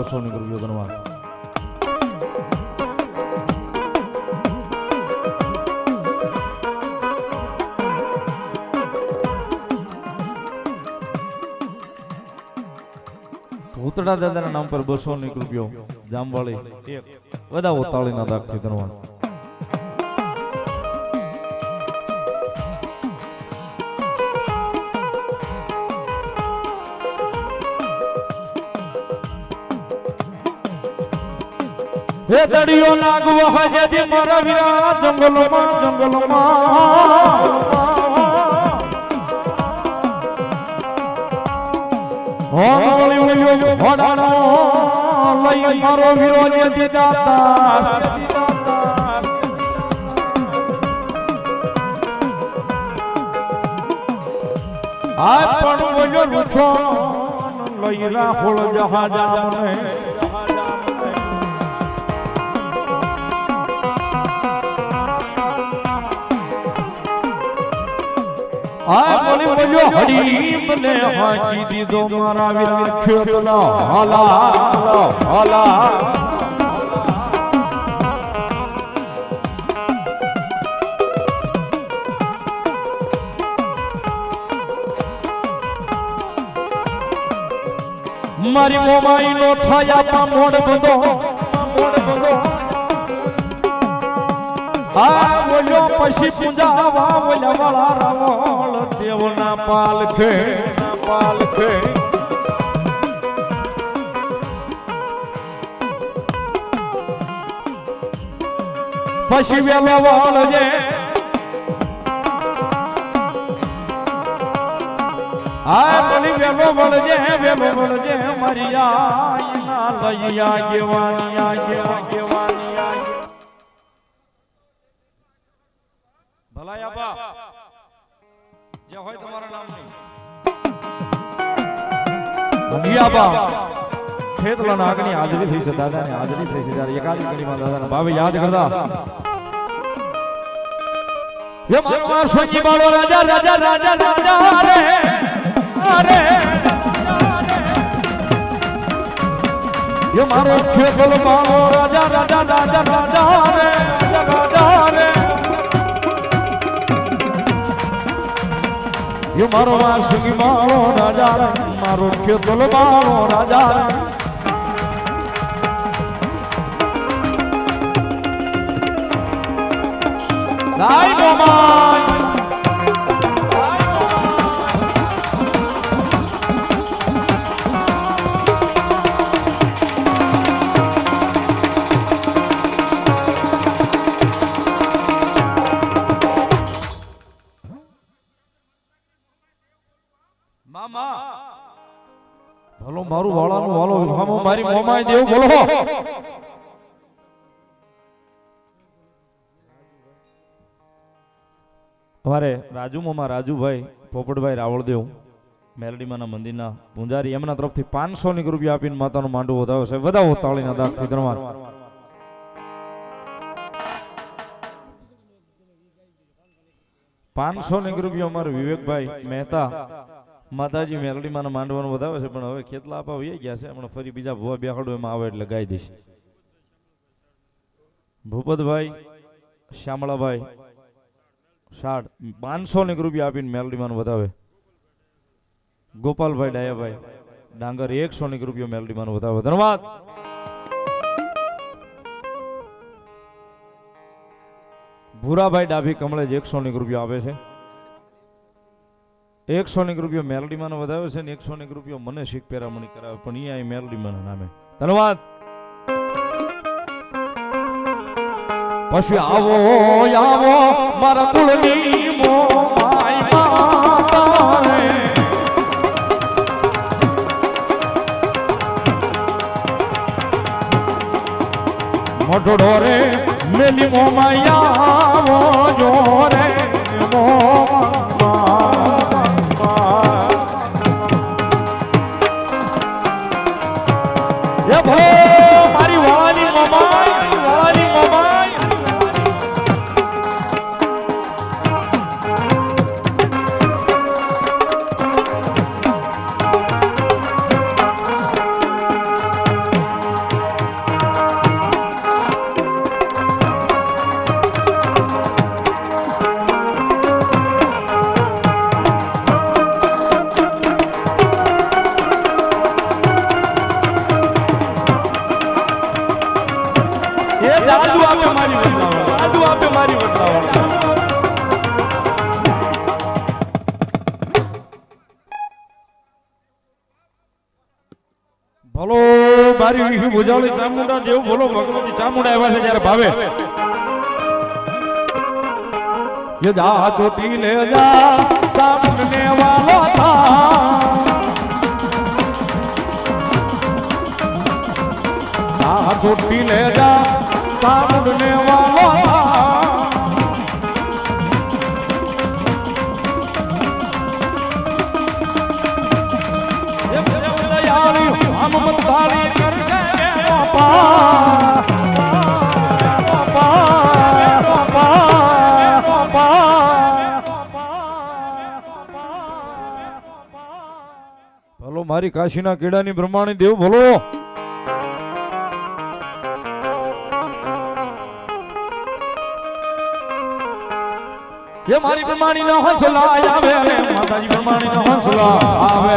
200 ની રૂપિયો ધન્યવાદ ભૂતડા દાદાના નામ પર 200 ની રૂપિયો જામવાળી એક વધાવો તાળીના દાખથી ધન્યવાદ હે દડિયો નાગવો હજે દી મારા વીરા જંગલોમાં હોળી ઉળ્યો ઘોડાનો લઈ મારો વીરો ને દીદાતા આ પણ બોલ્યો રૂછો લઈ રાહુલ જહાજા મને આ બોલી બોલ્યો હરી મને હાચી દીધો મારા વીરા ખેતના હાલા મારી મોમાઈ નો થાયા પા મોડ બંધો આ બોલ્યો પછી પૂજાવા બોલ્યા વાળા રાવળ દેવના પાલખે પછી વેલો વાળજે આ બોલી વેલો વળજે મારી આઈ ના લઈ આગેવાની ભલાયા બા જે હોય તમારા નામ નહીં અનિયાબા ખેતલાના આગની હાજરી થઈ છે દાદાની હાજરી થઈ છે જ્યારે એકાદી ઘડીમાં દાદાના ભાવે યાદ કરતા એ મારો સોજી બાળો રાજા રે અરે એ મારો ખેતલ બાળો રાજા રે ये मारो वासुकी मारो राजा मारो खेतल मारो राजा दाई गोमाई ભલો મારું વાળાનું વાલો હામો મારી મોમાઈ દેવ બોલો અમારે રાજુ મોમા રાજુભાઈ પોપટભાઈ રાવળદેવ મેલડીમાના મંદિરના પૂંજારી એમના તરફથી 500 ની રૂપિયા આપીને માતાનું માંડવું વધાવ્યો છે વધાવો તાળીના દાખથી ધન્યવાદ 500 ની રૂપિયા અમારે વિવેકભાઈ મહેતા માતાજી મેલડીમાં માંડવાનું વધાવે છે પણ હવે ખેતલા આપા વહી ગયા છે હમણાં ફરી બીજા ભુવા બેહાડો એમાં આવે એટલે ગાઈ દઈશ ભૂપતભાઈ શ્યામળાભાઈ શાળ 500 ની રૂપિયા આપીને મેલડીમાં વધાવે ગોપાલભાઈ ડાયાભાઈ ડાંગર 100 ની રૂપિયા મેલડીમાં વધાવે ધન્યવાદ ભૂરાભાઈ ડાભી કમળેજ 100 ની રૂપિયા આપે છે 100 ની રૂપિયા મેલડીમાં વધાવે છે ને 100 ની રૂપિયા મને શીખ પેરામણી કરાવે પણ એ મેલડીમાં નામે ધન્યવાદ પછી આવો મારા કુળની મોમાઈ માતા રે મોઢો રે મેલી મોમાઈ આવો જો રે મારી વાળાની મોમાઈ રાજુ આપે મારી વડલાવળ, રાજુ આપે મારી વડલાવળ. ભલો મારી વિહી ભુજાળી ચામુંડા દેવ, ભલો ભગવતી ચામુંડા આવ્યા છે જ્યારે ભાવે ये जा चोटी ले जा सामने वालो था, चोटी ले जा सामने वालो हम मत तारी कर ભલો મારી કાશીના કેડાની બ્રહ્માણી દેવ ભલો. ये मारी બ્રહ્માણી નો હંસલા આવે, માતાજી બ્રહ્માણી નો હંસલા આવે.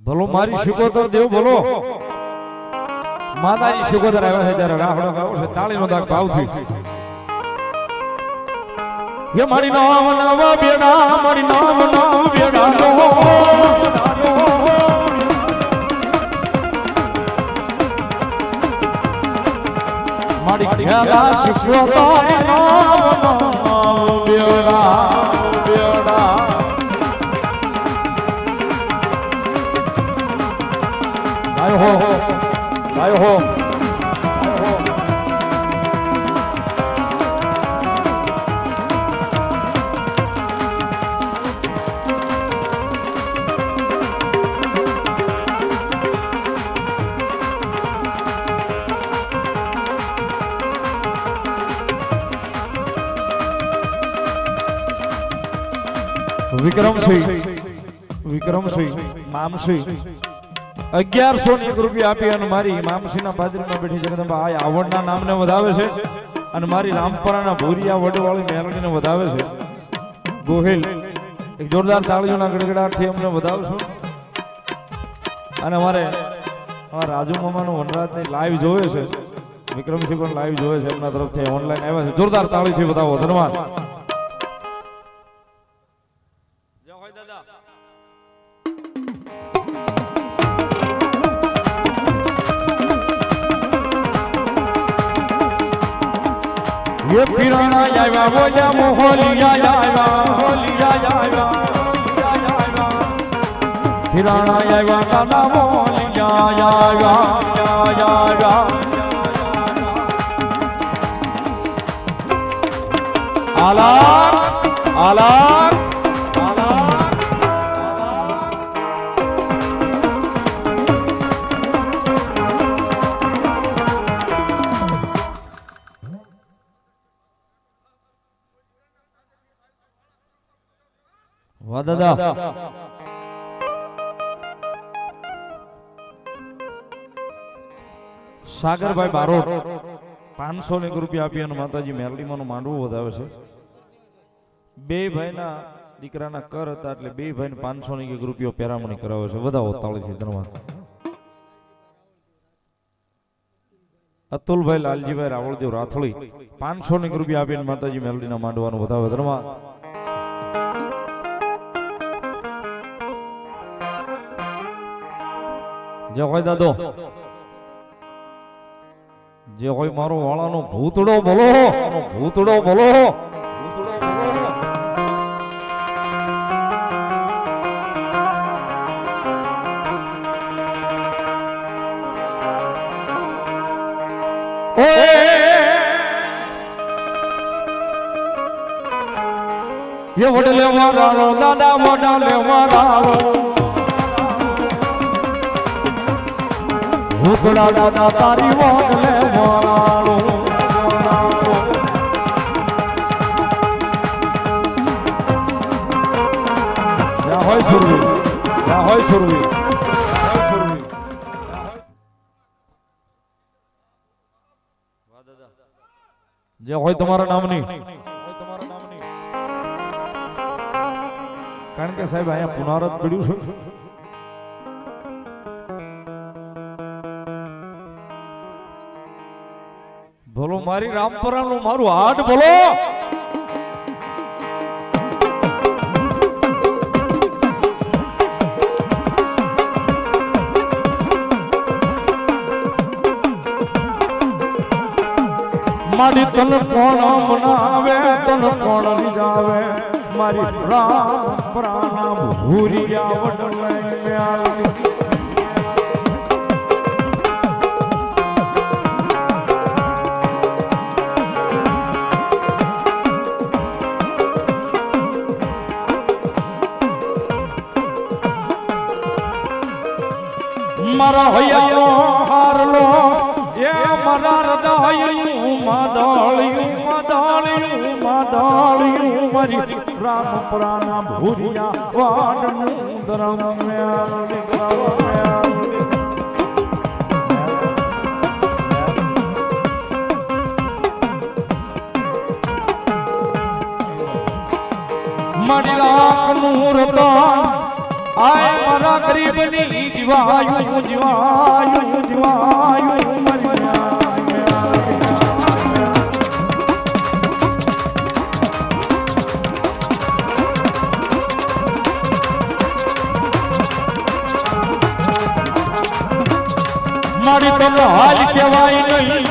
ભલો મારી શિકોતર દેવ ભલો. માતાજી શિકોતર આવ્યા છે ત્યારે રાહડો ગાવ છે તાળીનો દાગ ભાવથી. ये મારી નામ નવ બેડા, મારી નામ નવ બેડા મારી ખેલા શિકોતર નામ બેડા બેડા. आयो हो आयो हो વિક્રમસિંહ મામસિંહ 1101 રૂપિયા આપી અને મારી મામસીના બાજરીમાં બેઠી જગદંબા આ આવડના નામને વધાવે છે અને મારી રામપરાના ભૂરિયા વડવાળી મેલડીને વધાવે છે. ગોહિલ એક જોરદાર તાળીઓના ગડગડાટથી અમને વધાવશું. અને અમારે રાજુ મામાનું વનરાજની લાઈવ જોવે છે, વિક્રમસિંહ પણ લાઈવ જોવે છે, એમના તરફથી ઓનલાઈન આવ્યા છે. જોરદાર તાળીથી વધાવો. ધન્યવાદ. ये पिराना आया बोलिया मोहलिया आया, मोहलिया आया पिराना आया काला मोहलिया आया. आलाक आलाक વાહ દાદા. સાગરભાઈ બારોટ 500 રૂપિયા આપી અને માતાજી મેરડીમાંનું માંડવું વધાવે છે. બે ભાઈના દીકરાના કર હતા એટલે બે ભાઈને 500 રૂપિયો પેરામણી કરાવે છે. વધાવો તાળીથી. ધન્યવાદ. અતુલભાઈ લાલજીભાઈ રાવળદેવ રાથળી 500 રૂપિયા આપીને માતાજી મેરડીના માંડવાનું વધાવે. ધન્યવાદ. જે હોય દાદો, જે હોય મારો વાળાનો ભૂતડો બોલો, ભૂતડો બોલો. ये वडले मारालो दादा, वडले मारालो ભૂતડા દાદા તારી વડલે મારાલો. હોય સુરવી, જ્યાં હોય સુરવી, જે હોય તમારા નામની, કારણ કે સાહેબ અહીંયા પુનરાવર્ત પડ્યું છે. બોલો મારી રામપરાનું મારું હાડ બોલો. મારી તન કોણ મનાવે, તન કોણ લીધાવે, મારી રામપરાના ભૂરિયા વડલે આવી. મારા હૈયાનો હારલો એ મારા હૃદયનું માદાળિયું માદાળિયું માદાળિયું મારી રામપરાના ભૂરિયા વાડનું ધરમ્યા. મારી લાખનું રતન આય મારા ગરીબની જીવાયું જીવાયું જીવાયું મારી તને હાલ કહેવાય નહીં.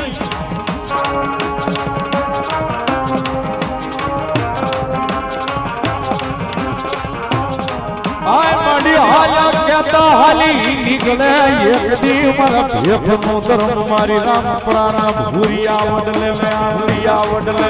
હાલી નીકળે એક દી મારા ભેખનું ધર્મ મારી રામપરાના ભૂરિયા વડલે ભૂરિયા વડલે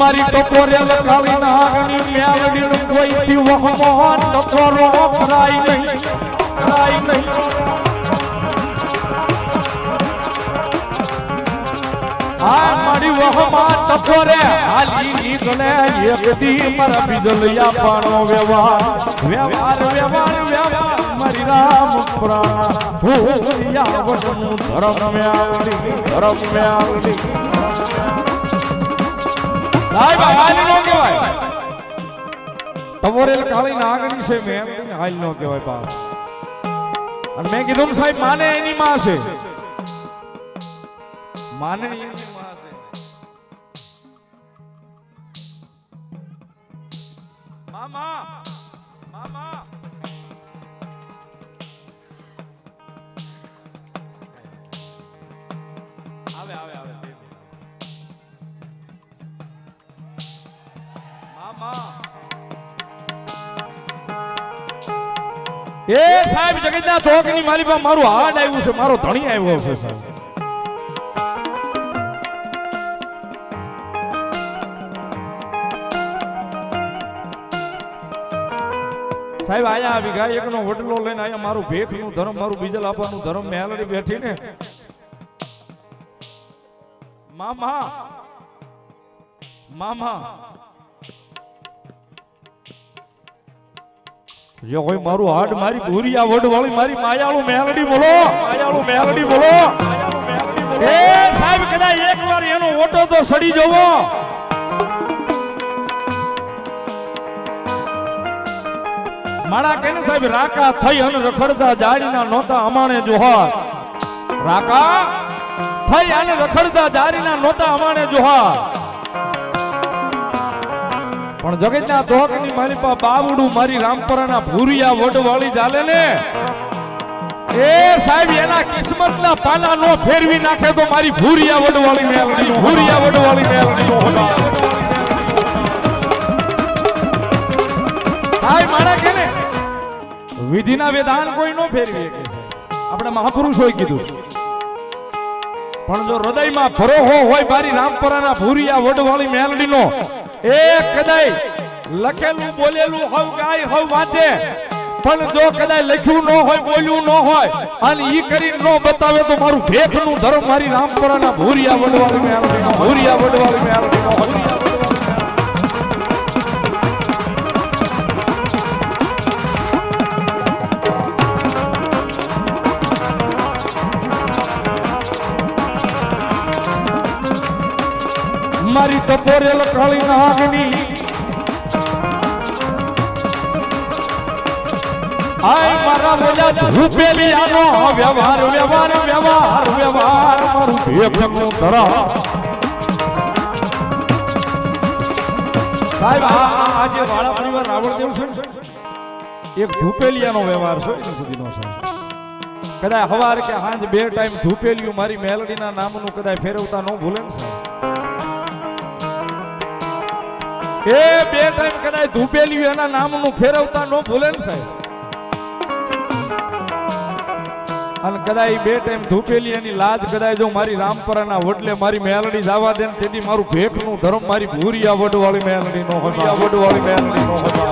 મારી ટકોરેલ કાળી નાગની મેલડી કોઈ થી વહમો ટકોરો ફરાય નહીં, ફરાય નહીં. આ મારી વહમા ટકોરે હાલી નીકળે એક દી મારા બીજલિયા પાણો વ્યવહાર વ્યવહાર વ્યવહાર વ્યવહાર મારી રામપરાના ભૂરિયા વડનું ધર્મ આવડી ધર્મ આવડી. ટકોરેલ કાળી નાગની છે મેં હાલ નો કહેવાય બાપ. અને મેં કીધું સાહેબ માને એની માં છે, માને એની માં છે. મામા મામા આવે આવે આવે એ સાહેબ જગતના ચોકની મારી પાસે મારું હાડ આવ્યું છે, મારો ધણી આવ્યો છે સાહેબ. સાહેબ આયા આવી ગાય એકનો વડલો લઈને આયા મારું ભેખનું ધર્મ મારું બીજલ આપવાનું ધર્મ મેલડી બેઠી ને મામા મામા જે કોઈ મારું હાડ મારી ભૂરિયા વડ વાળી મારી માયાળું મેલડી બોલો, માયાળું મેલડી બોલો. એ સાહેબ કદાચ એકવાર એનો ઓટો તો સડી જવો. મારા કેને સાહેબ રાકા થઈ અને રખડતા જાડીના નોતા અમાણે જોહાર. રાકા થઈ અને રખડતા જાડીના નોતા અમાણે જોહાર. પણ જગતના ચોકની મારી પા બાવડું મારી રામપરાના ભૂરિયા વડ વાળી ચાલે ને એ સાહેબ એના કિસ્મતના પાના નો ફેરવી નાખે તો મારી ભૂરિયા વડ વાળી મેલડી ભૂરિયા વડ વાળી મેલડી હાય મારા કે ને વિધિના વેદાન કોઈ નો ફેરવી શકે. આપણે મહાપુરુષોએ કીધું પણ જો હૃદયમાં ભરોહો હોય મારી રામપરાના ભૂરિયા વડ વાળી મેલડીનો એ કદાય લખેલું બોલેલું હવ ગાય હવ વાંચે પણ જો કદાય લખ્યું ન હોય બોલ્યું ન હોય અને ઈ કરી ન બતાવે તો મારું ભેખનું ધર્મ મારી રામપરાના ભૂરિયા વડવાળી મેલડીનો ભૂરિયા વડવાળી મેલડીનો મારી ટપોરેલ કાળી નાગની આય મારા બોલા ધૂપેલી આનો વ્યવહાર વ્યવહાર વ્યવહાર વ્યવહાર મારું ભેખનું ધરા સાહેબ આજે વાળા પરિવાર રાવણ દેવ છે એક ધૂપેલિયાનો વ્યવહાર છે એના સુધીનો છે કદાચ હવાર કે સાંજ બે ટાઈમ ધૂપેલિયું મારી મેલડીના નામનું કદાચ ફેરવતા ન ભૂલે ને સાહેબ એ બે ટાઈમ કદાચ ધૂપેલિયું એના નામનું ફેરવતા ન ભૂલે ને સાહેબ અને કદાચ બે ટાઈમ ધૂપેલી એની લાજ કદાચ જો મારી રામપરાના વડલે મારી મેલડી જવા દે તેથી મારું ભેખનું ધર્મ મારી ભૂરિયા વડવાળી મેલડી નો હોય વડવાળી મેલડી નો હોય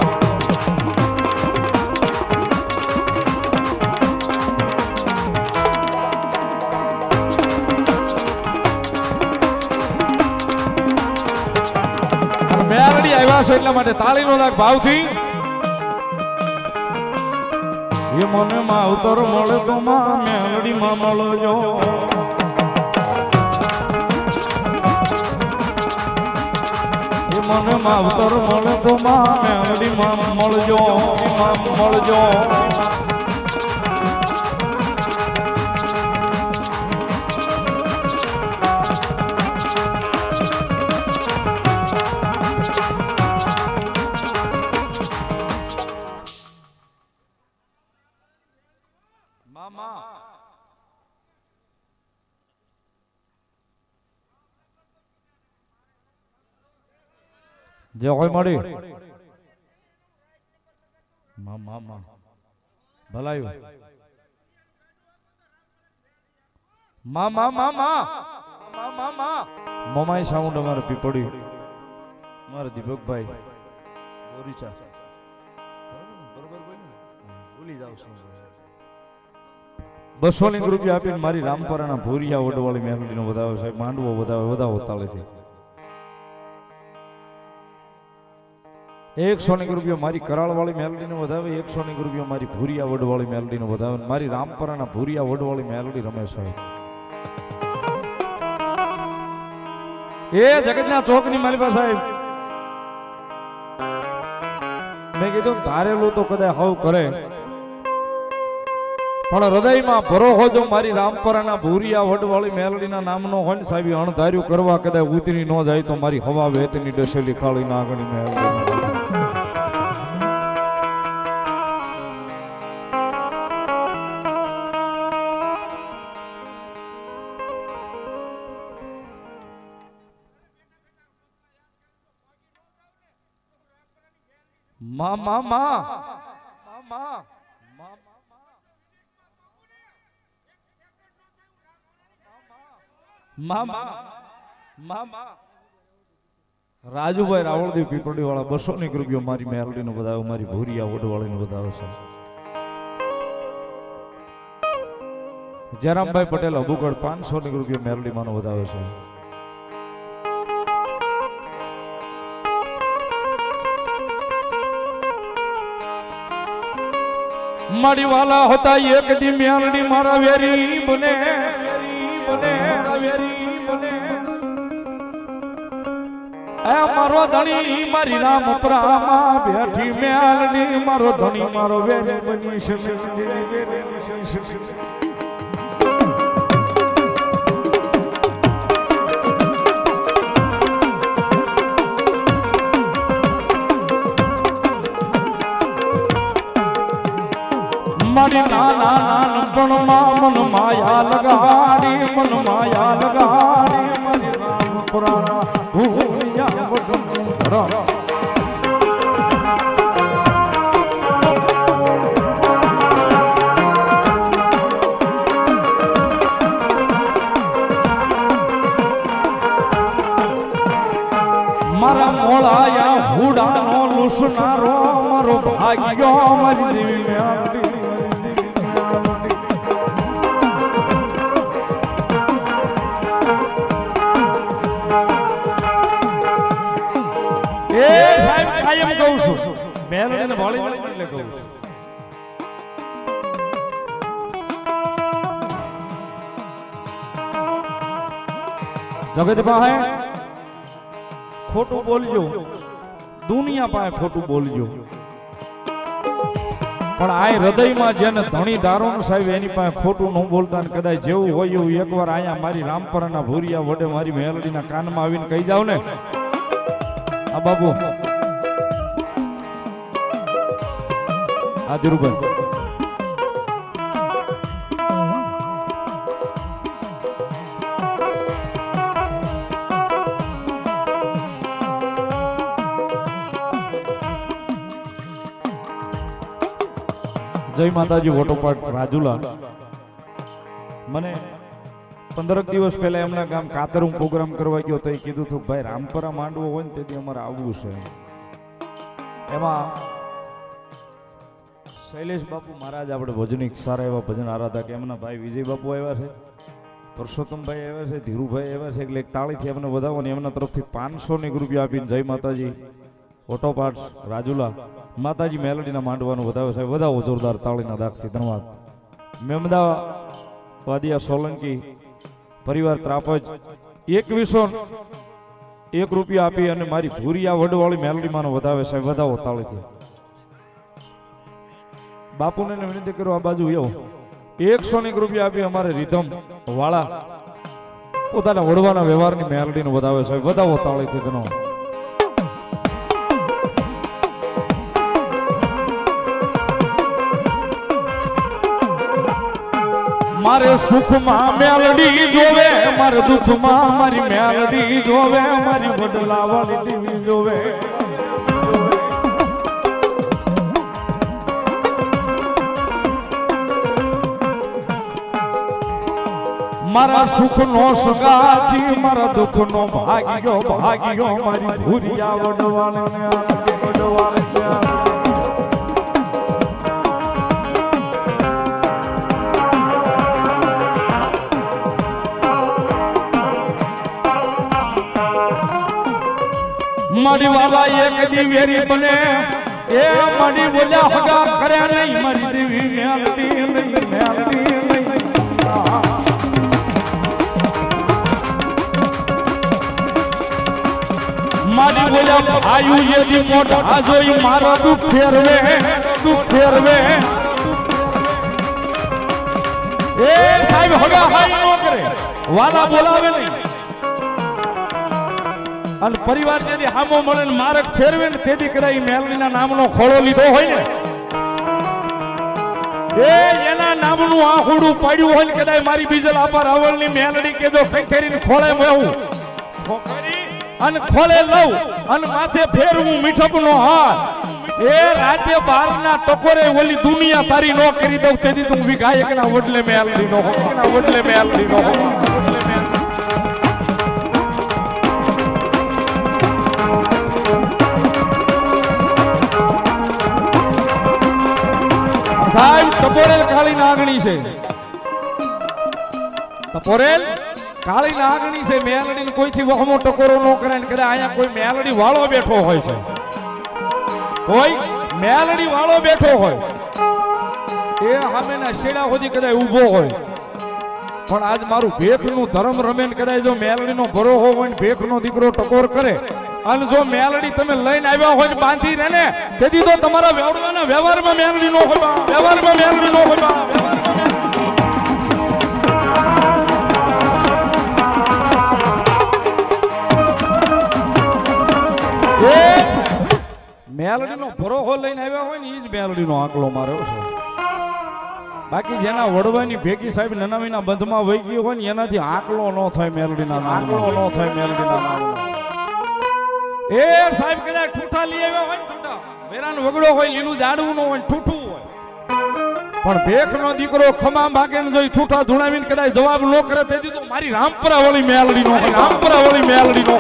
મેલડી આવ્યા છો એટલા માટે તાળીનો લાગ ભાવથી એ મને માવતર મળે તો માં મેલડી માં મળજો એ મને માવતર મળે તો માં મેલડી માં મળજો મળજો જે હોય મળી ભલાયું મમાઈ સાઉન્ડ અમારે પીપડી મારા દીપકભાઈ ઓરિચા બરોબર ભૂલી જાવ છું 200 રૂપિયા આપીને મારી રામપરાના ભૂરિયા વડવાળી મેલડીનો વધાવે છે માંડવો વધાવો તાળે છે 100 રૂપિયા મારી કરાળવાળી મેલડીને વધાવે 100 રૂપિયા મારી ભૂરિયા વડવાળી મેલડીને વધાવે મારી રામપરાના ભૂરિયા વડવાળી મેલડી રમેશ સાહેબ એ જગતના ચોકની મારી પાસે સાહેબ મેં કીધું ધારેલું તો કદાચ હવ કરે પણ હૃદયમાં ભરોહો જો મારી રામપરાના ભૂરિયા વડવાળી મેલડીના નામનો હોય સાહેબ અણધાર્યું કરવા કદાચ ઉતરી ન જાય તો મારી હવા વેતની ડસેલી ખાળી નાગણી મેલડી રાજુભાઈ રાવળદેવ પીપળી વાળા 200 રૂપિયા મારી મેલડી નો વધાવે મારી ભૂરિયા વડવાળી નો વધાવે છે જયરામભાઈ પટેલ અબુગઢ 500 રૂપિયા મેલડી માનો વધાવે છે મારી વાલા હતા એક દી મેલડી મારા વેરી બને મારો ધણી મારી રામપરામાં બેઠી મેલડી મારો ધણી મારો વેરી બની છે મારી નાના નાનપણમાં મન માયા લગાડી મારી રામપરાના ભૂરિયા વડનું ધરા મારા મોળાયા હુડાનો લુસનારો મારો ભાગ્યો મારી દેવી મેલડી એ સાહેબ કાયમ કહું છું મેલડીને ભળી ભળી એટલે કહું છું જગત પાસે ખોટું બોલજો દુનિયા પાસે ખોટું બોલજો પણ આ હૃદયમાં જેને ધણી દારૂણ સાહેબ એની પાસે ખોટું ન બોલતા ને કદાચ જેવું હોય એવું એકવાર અહીંયા મારી રામપરાના ભૂરિયા વડે મારી મેલડીના કાનમાં આવીને કહી જાવ ને આ બાબુ આ ધીરુભાઈ જય માતાજી વોટોપાટ રાજુલા મને 15 દિવસ પહેલા એમના ગામ કાતરું પ્રોગ્રામ કરવા ગયો તો એ કીધું હતું ભાઈ રામપરા માંડવો હોય ને તેથી અમારે આવવું છે એમાં શૈલેષ બાપુ મહારાજ આપણે ભજનિક સારા એવા ભજન આરાધક એમના ભાઈ વિજય બાપુ આવ્યા છે પરસોત્તમભાઈ આવ્યા છે ધીરુભાઈ આવ્યા છે એટલે એક તાળીથી એમને વધાવો ને એમના તરફથી 500 ની રૂપિયા આપીને જય માતાજી ઓટોપાર્ટ્સ રાજુલા માતાજી મેલડીના માંડવાનું વધાવે સાહેબ વધાવો જોરદાર તાળીના દાખથી ધન્યવાદ મેમદા વાદિયા સોલંકી પરિવાર ત્રાપજ 2101 રૂપિયા આપી અને મારી ભૂરિયા વડવાળી મેલડીમાંનો વધાવે સાહેબ વધાવો તાળીથી બાપુને વિનંતી કરો આ બાજુ એવો 100 રૂપિયા આપી અમારે રીધમ વાળા પોતાના વડવાના વ્યવહારની મેલડીનો વધાવે સાહેબ વધાવો તાળીથી ધન્યવાદ મારે સુખમાં મેલડી જોવે મારે દુઃખમાં મારી મેલડી જોવે મારી વડલા વાળી દેવી જોવે મારા સુખનો સગાથી મારા દુઃખનો ભાગ્યો ભાગ્યો મારી ભૂરિયા વડવાળે મારી વાલા એક દી વેરી બને એ મારી બોલ્યા હગા કર્યા નહીં મારી દેવી મેલડી મારી બોલ્યા આયુ એ દી મોઢા આ જોઈ મારો દુઃખ ફેરવે એ સાહેબ હગા હાઈ નો કરે વાલા બોલાવે નહીં અને પરિવાર તેથી હામો મળે ને મારક ફેરવે ને તેથી કદાચ મેલડીના નામનો ખોળો લીધો હોય ને એ એના નામનું આહુડું પડ્યું હોય ને કદાચ મારી બીજલ આપા રાવળની મેલડી કેજો ફેરીને ખોળે મેવું અને ખોળે લઉં અને માથે ફેરવું મીઠપનો હાથ એ રાતે 12 ના ટકોરે ઓલી દુનિયા તારી નો કરી દઉં તેથી તું વિગાયકના વડલે મેલડી નો સાહેબ ટપોરેલ કાળી નાગણી છે ટપોરેલ કાળી નાગણી છે મેલડીને કોઈથી વહમો ટકોરો ન કરે ને કદાચ અહીંયા કોઈ મેલડી વાળો બેઠો હોય છે કોઈ મેલડી વાળો બેઠો હોય એ સામેના શેડા સુધી કદાચ ઊભો હોય પણ આજ મારું ભેખનું ધર્મ રમે ને કદાચ જો મેલડીનો ભરોહો હોય ને ભેખનો દીકરો ટકોર કરે અને જો મેલડી તમે લઈને આવ્યા હોય બાંધી રહે ને તેથી તો તમારા વ્યવહારમાં મેલડી નો હોય મેલડીનો ભરોહો લઈને આવ્યા હોય ને એ જ મેલડીનો આંકલો માર્યો છે બાકી જેના વડવાની ભેગી સાહેબ નનામીના બંધમાં વહી ગઈ હોય ને એનાથી આંકલો ન થાય મેલડીના નામનો એ સાહેબ કદાચ ઠૂઠા લઈ આવ્યા હોય ને ઠૂઠા વેરાનો વગડો હોય લીલું જાડવું ન હોય ઠૂઠું હોય પણ ભેખનો દીકરો ખમા ભાગે ને જોઈ ઠૂઠા ધુણાવીને કદાચ જવાબ ન કરે તેથી તો મારી રામપરા વાળી મેલડી નો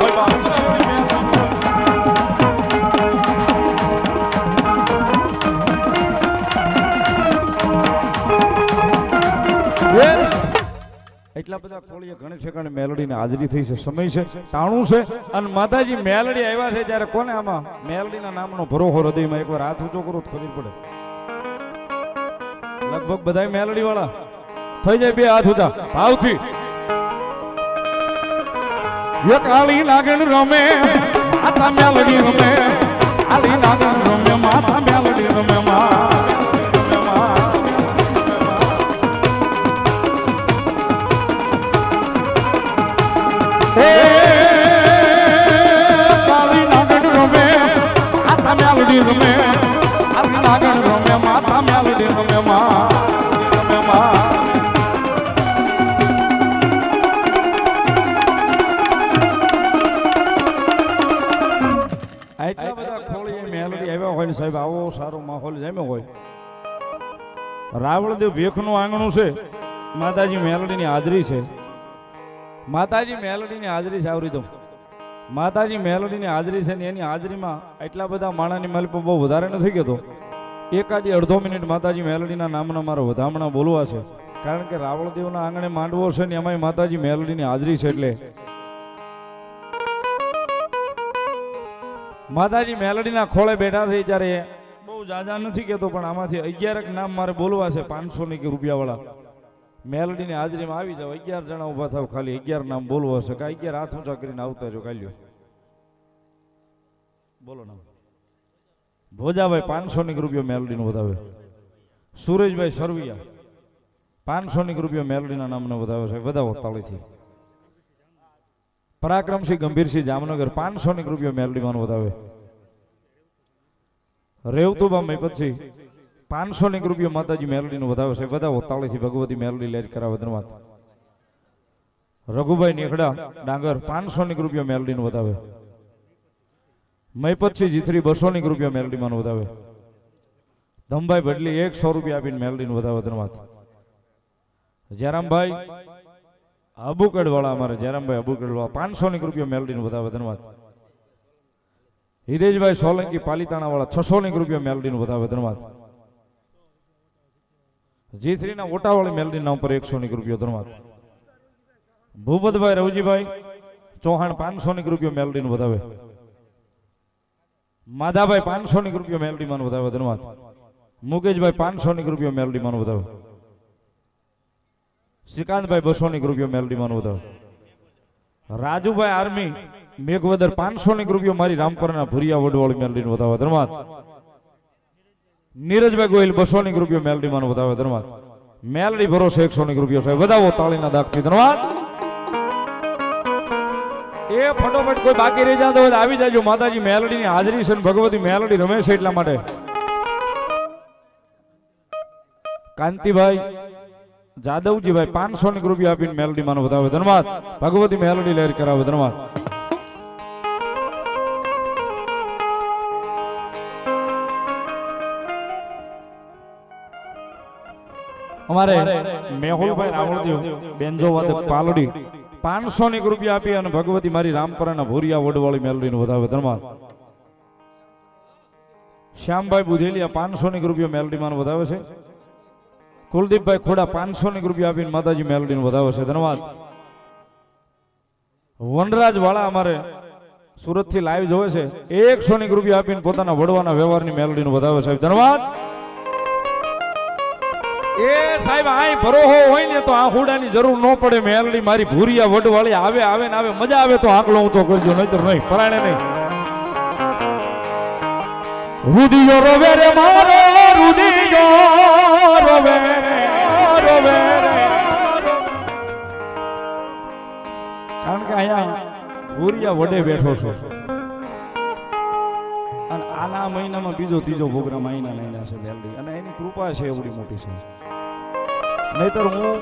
હોય બધા કોળીએ ઘણી ઠેકાણે મેલડીને હાજરી થઈ છે, સમય છે, ટાણું છે. અને માતાજી મેલડી આવ્યા છે ત્યારે કોને આમાં મેલડીના નામનો ભરોહો હૃદયમાં એકવાર હાથ ઊંચો કરો તો ખબર પડે. લગભગ બધા મેલડી વાળા થઈ જાય બે હાથ ઊંચા ભાવથી. કાળી નાગણ રમે માતા મેલડી રમે, કાળી નાગણ રમે માતા મેલડી રમે. કાળી નાગણ રમે માતા મેલડી રમે, કાળી નાગણ રમે માતા મેલડી રમે. એટલા બધા ખોળી મેલડી આવ્યા હોય ને સાહેબ, આવો સારો માહોલ જામ્યો હોય. રાવળદેવ ભેખનું આંગણું છે, માતાજી મેલડીની હાજરી છે. માતાજી મેલડીની હાજરી છે. આવરી દઉં માતાજી મેલડીની હાજરી છે ને એની હાજરીમાં એટલા બધા માણાની માલિક બહુ વધારે નથી કહેતો. એકાદી અડધો મિનિટ માતાજી મેલડીના નામના મારો વધામણા બોલવા છે, કારણ કે રાવળદેવના આંગણે માંડવો છે ને એમાંય માતાજી મેલડીની હાજરી છે. એટલે માતાજી મેલડીના ખોળે બેઠા છે ત્યારે બહુ જાજા નથી કહેતો, પણ આમાંથી 11 નામ મારે બોલવા છે 500 રૂપિયા વાળા. મેલડીની હાજરીમાં આવી જાવ, 11 જણા ઉભા થાવ, ખાલી 11 નામ બોલવા છે. કે 11 હાથ ઊંચા કરીને આવતા રહ્યો. કાલ્યો બોલો નામ. ભોજાભાઈ 500 રૂપિયા મેલડીનો વધાવે. સુરેશભાઈ સરવિયા 500 રૂપિયા મેલડીના નામને વધાવે છે. વધાવો તાળીથી. પરાક્રમસિંહ ગંભીરસિંહ જામનગર 500 રૂપિયા મેલડીમાં વધાવે. રેવતુબા મૈપતસિંહ 500 રૂપિયા માતાજી મેલડીનો વધાવે છે. વધાવો તાળીથી. ભગવતી મેલડી લેર કરાવે. ધન્યવાદ. રઘુભાઈ નેખડા ડાંગર 500 રૂપિયા મેલડીનો વધાવે. મૈપતસિંહ જીથરી 200 રૂપિયા મેલડીમાં વધાવે. ધમભાઈ ભડલી 100 રૂપિયા આપીને મેલડીનો વધાવે. ધન્યવાદ. જયરામભાઈ અબુકડ વાળા, અમારે જયરામભાઈ અબુકડ વાળા 500 રૂપિયા મેલડીનો વધાવે. ધન્યવાદ. હિદેશભાઈ સોલંકી પાલીતાણા વાળા 600 રૂપિયા મેલડીનો વધાવે. ધન્યવાદ. જીથરીના ઓટાવાળી મેલડીના ઉપર 100 રૂપિયા. ધન્યવાદ. ભૂપતભાઈ રવજીભાઈ ચૌહાણ 500 રૂપિયા મેલડીનો વધાવે. માધાભાઈ 500 રૂપિયા મેલડીમાં વધાવે. ધન્યવાદ. મુકેશભાઈ 500 રૂપિયા મેલડીમાં વધાવે. શ્રીકાંતભાઈ 200 રૂપિયા મેલડીમાં વધાવે. રાજુભાઈ આર્મી મેઘવદર 500 રૂપિયા મારી રામપરના ભુરિયા વડવાળી મેલડીનો વધાવે. ધન્યવાદ. નીરજભાઈ ગોયલ 200 રૂપિયા મેલડીમાં વધાવે. ધન્યવાદ. મેલડી ભરોસે 100 રૂપિયા સાહેબ. વધાવો તાળીના દાખથી. ધન્યવાદ. એ ફટોફટ કોઈ બાકી રહી જતો હોય આવી જાજો. માતાજી મેલડીની હાજરી છે, ભગવતી મેલડી રમે છે, એટલા માટે. કાંતિભાઈ જાદવજીભાઈ 500 રૂપિયા આપીને મેલડીમાં વધાવે. ધન્યવાદ. ભગવતી મેલડી લહેર કરાવે. ધન્યવાદ. અમારે મેહુલભાઈ રાવળદેવ બેન્જો વાદક પાલડી 500 રૂપિયા આપી અને ભગવતી મારી રામપરાના ભોરિયા વડવાળી મેલડીનો વધાવે. ધન્યવાદ. શ્યામભાઈ બુધેલિયા 500 રૂપિયા મેલડીમાં વધાવે છે. કુલદીપભાઈ ખોડા 500 રૂપિયા આપીને માતાજી મેલડીનો વધાવે છે. ધન્યવાદ. વનરાજ વાળા અમારે સુરત થી લાઈવ જોવે છે, 100 રૂપિયા આપીને પોતાના વડવાના વ્યવહારની મેલડીનો વધાવે છે. ધન્યવાદ. એ સાહેબ આય ભરોહો હોય ને તો આ હુડાની જરૂર ન પડે. મેલડી મારી ભૂરિયા વડવાળી આવે આવે ને આવે. મજા આવે તો આંકલો ઊંચો કરજો, નહીતર નહીં. પરાણે નહીં. રુદિયો રોવે રે મારો, રુદિયો રોવે રોવે. કારણ કે અહીંયા ભૂરિયા વડે બેઠો છો અને આના મહિનામાં બીજો ત્રીજો પ્રોગ્રામ મહિના છે મેલડી, અને એની કૃપા છે એવડી મોટી છે. નહીતર હું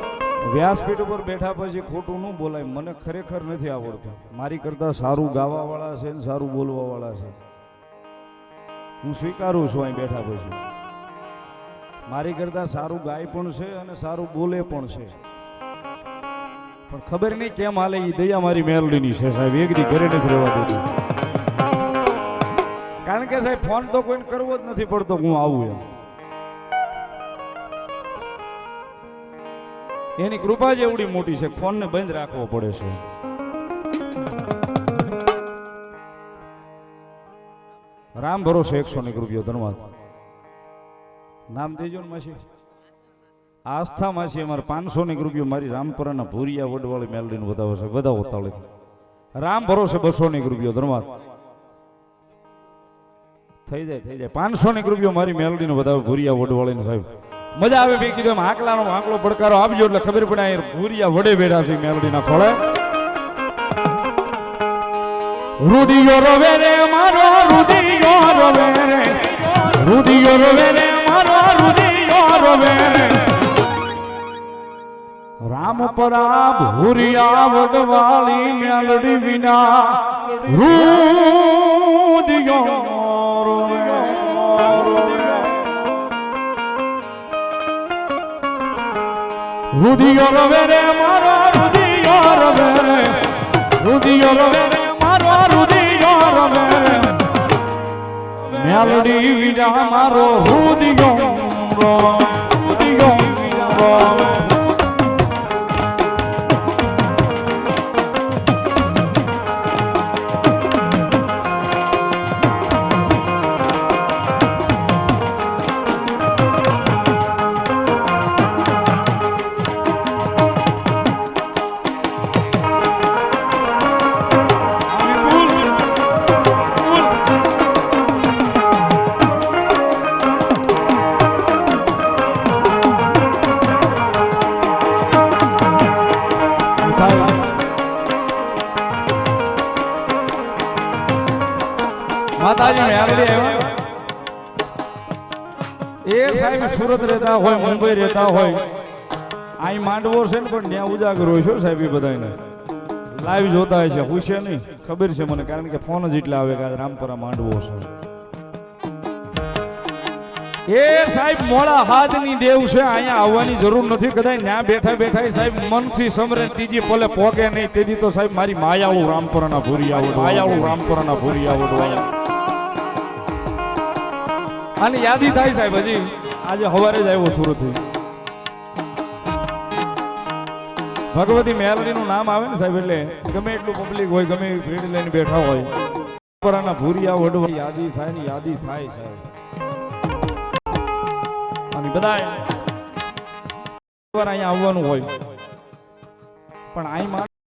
વ્યાસપીઠ ઉપર બેઠા પછી ખોટું ન બોલાય. મને ખરેખર નથી આવડતું. મારી કરતા સારું ગાવા વાળા છે ને સારું બોલવા વાળા છે. હું સ્વીકારું છું. અહીં બેઠા પછી મારી કરતા સારું ગાય પણ છે અને સારું બોલે પણ છે, પણ ખબર નહીં કેમ હાલે. એ દયા મારી મેલડીની છે સાહેબ. એક દી ઘરે નથી રહેવા દેતી. કારણ કે સાહેબ ફોન તો કોઈને કરવો જ નથી પડતો. હું આવું એમ એની કૃપા જ એવડી મોટી છે, ફોન ને બંધ રાખવો પડે છે. રામ ભરોસે 101 રૂપિયો ધન્યવાદ. નામ દેજો ને માસી. આસ્થા માસી અમારે 501 રૂપિયો મારી રામપરાના ભૂરિયા વડવાળી મેલડીને વધાવે છે. વધાવો તાળીથી. રામ ભરોસે 201 રૂપિયો ધન્યવાદ. થઈ જાય 501 રૂપિયો મારી મેલડીને વધાવે ભૂરિયા વડવાળીને સાહેબ. મજા આવે. મેં કીધું એમ આકલાનો આકલો પડકારો આપજો એટલે ખબર પડે આ ભૂરિયા વડે બેઠા છે મેલડીના ખોળે. રુદિયો રોવે રે મારો રુદિયો રોવે રે, રુદિયો રોવે રે મારો રુદિયો રોવે રે. રામપરા ભૂરિયા વડવાળી મેલડી વિના રુદિયો રોવે. રુદિયો રોવે રે મારો રુદિયો રોવે રે, રુદિયો રોવે રે મારો રુદિયો રોવે રે. મેલડી વિના મારો રુદિયો રોવે, રુદિયો રોવે. માતાજી મેલડી આવ્યા એ સાહેબ સુરત રહેતા હોય, મુંબઈ રહેતા હોય, અહીં માંડવો છે ને પણ ત્યાં ઉજાગર હોય છે સાહેબ. એ બધાને લાઈવ જોતા હોય છે. પૂછે નહીં, ખબર છે મને, કારણ કે ફોન જ એટલા આવે કે રામપરા માંડવો છે. એ સાહેબ મોડા હાથની દેવ છે, અહીંયા આવવાની જરૂર નથી. કદાચ ત્યાં બેઠા બેઠા સાહેબ મનથી સમરે ત્રીજી પલે પોકે નહીં. તેથી તો સાહેબ મારી માયાળું રામપરાના ભૂરિયા, માયાળું રામપરાના ભૂરિયા. આની યાદી થાય સાહેબ. હજી આજે સવારે જ આવ્યો સુરત થી. ભગવતી મેલડીનું નામ આવે ને સાહેબ એટલે ગમે એટલું પબ્લિક હોય, ગમે ભીડ લઈને બેઠા હોય, રામપરાના ભૂરિયા વડવા યાદી થાય ને યાદી થાય સાહેબ. અને બધા અહીંયા આવવાનું હોય પણ અહીં